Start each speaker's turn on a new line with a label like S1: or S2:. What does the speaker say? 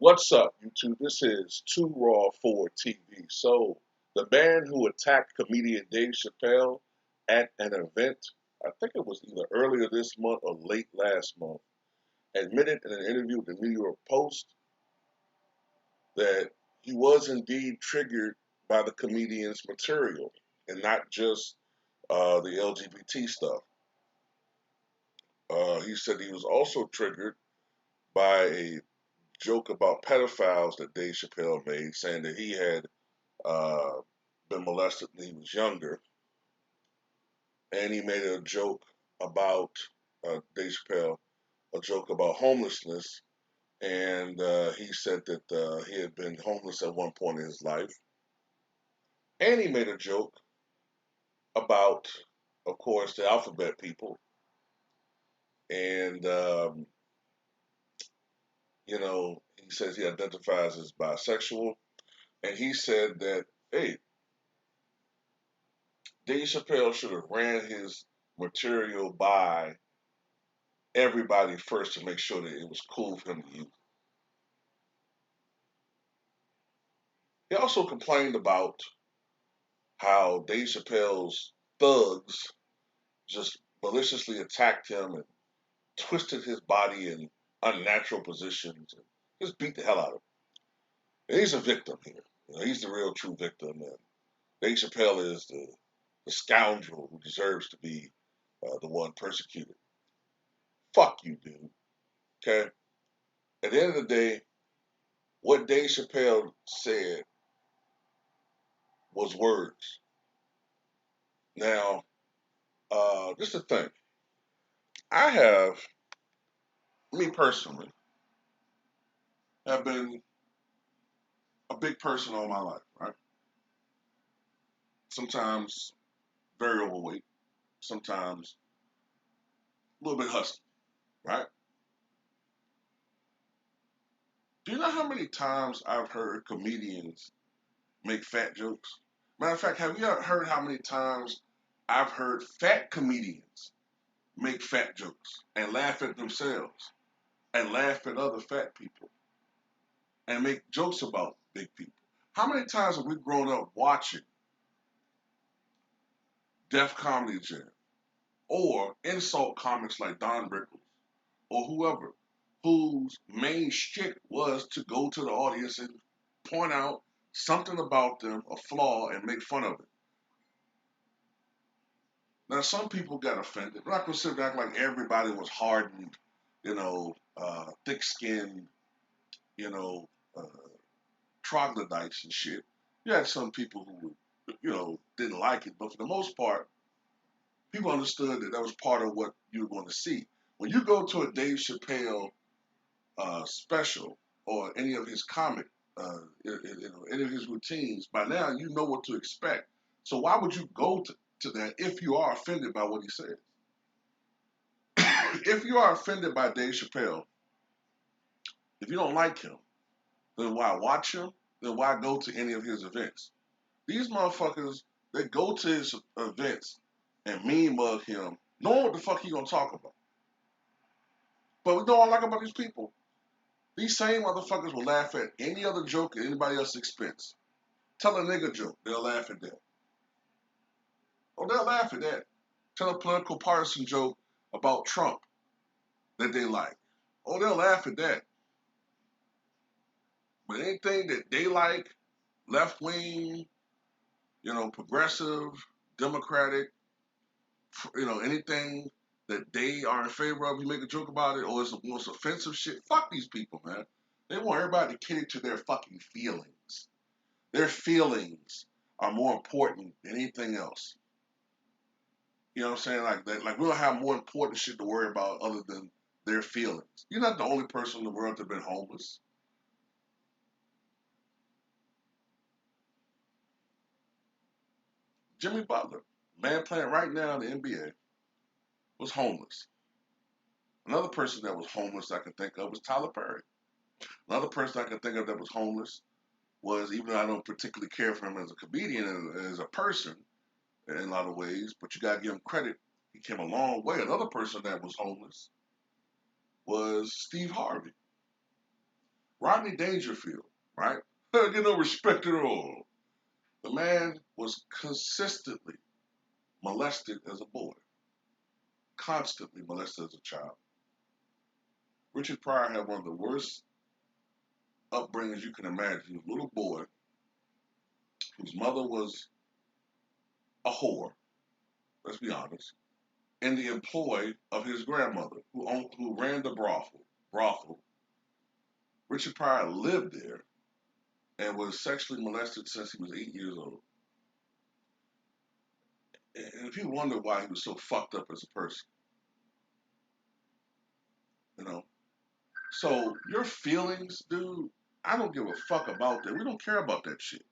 S1: What's up, YouTube? This is Too Raw for TV. So, the man who attacked comedian Dave Chappelle at an event, I think it was either earlier this month or late last month, admitted in an interview with the New York Post that he was indeed triggered by the comedian's material and not just the LGBT stuff. He said he was also triggered by a joke about pedophiles that Dave Chappelle made, saying that he had uh, been molested when he was younger, and he made a joke about Dave Chappelle, a joke about homelessness, and he said that he had been homeless at one point in his life, and he made a joke about, of course, the alphabet people, and he says he identifies as bisexual, and he said that, hey, Dave Chappelle should have ran his material by everybody first to make sure that it was cool for him to use. He also complained about how Dave Chappelle's thugs just maliciously attacked him and twisted his body in unnatural positions and just beat the hell out of him. And he's a victim here. He's the real true victim. And Dave Chappelle is the scoundrel who deserves to be the one persecuted. Fuck you, dude. Okay? At the end of the day, what Dave Chappelle said was words. Now, just a thing. I have, me personally, have been a big person all my life, right? Sometimes very overweight, sometimes a little bit husky, right? Do you know how many times I've heard comedians make fat jokes? Matter of fact, have you ever heard how many times I've heard fat comedians make fat jokes and laugh at themselves and laugh at other fat people and make jokes about big people? How many times have we grown up watching Def Comedy Jam or insult comics like Don Rickles or whoever, whose main shtick was to go to the audience and point out something about them, a flaw, and make fun of it? Now, some people got offended. I'm not going to sit there and act like everybody was hardened, thick-skinned, you know, uh, troglodytes and shit. You had some people who, didn't like it, but for the most part, people understood that that was part of what you were going to see. When you go to a Dave Chappelle special or any of his comic, any of his routines, by now you know what to expect. So why would you go to that if you are offended by what he said? If you are offended by Dave Chappelle, if you don't like him, then why watch him? Then why go to any of his events? These motherfuckers, they go to his events and meme mug him, knowing what the fuck he gonna talk about. But we know what I like about these people. These same motherfuckers will laugh at any other joke at anybody else's expense. Tell a nigga joke, they'll laugh at that. Oh, they'll laugh at that. Tell a political partisan joke about Trump that they like. Oh, they'll laugh at that. But anything that they like, left wing, progressive, democratic, anything that they are in favor of, you make a joke about it, or it's the most offensive shit. Fuck these people, man. They want everybody to cater to their fucking feelings. Their feelings are more important than anything else. You know what I'm saying? Like that, like we don't have more important shit to worry about other than their feelings. You're not the only person in the world that's been homeless. Jimmy Butler, man playing right now in the NBA, was homeless. Another person that was homeless I can think of was Tyler Perry. Another person I can think of that was homeless was, even though I don't particularly care for him as a comedian and as a person in a lot of ways, but you gotta give him credit. He came a long way. Another person that was homeless was Steve Harvey. Rodney Dangerfield, right? Get no respect at all. The man was consistently molested as a boy, constantly molested as a child. Richard Pryor had one of the worst upbringings you can imagine. He was a little boy whose mother was a whore, let's be honest, in the employ of his grandmother, who ran the brothel. Richard Pryor lived there and was sexually molested since he was 8 years old. And if you wonder why he was so fucked up as a person, you know. So your feelings, dude, I don't give a fuck about that. We don't care about that shit.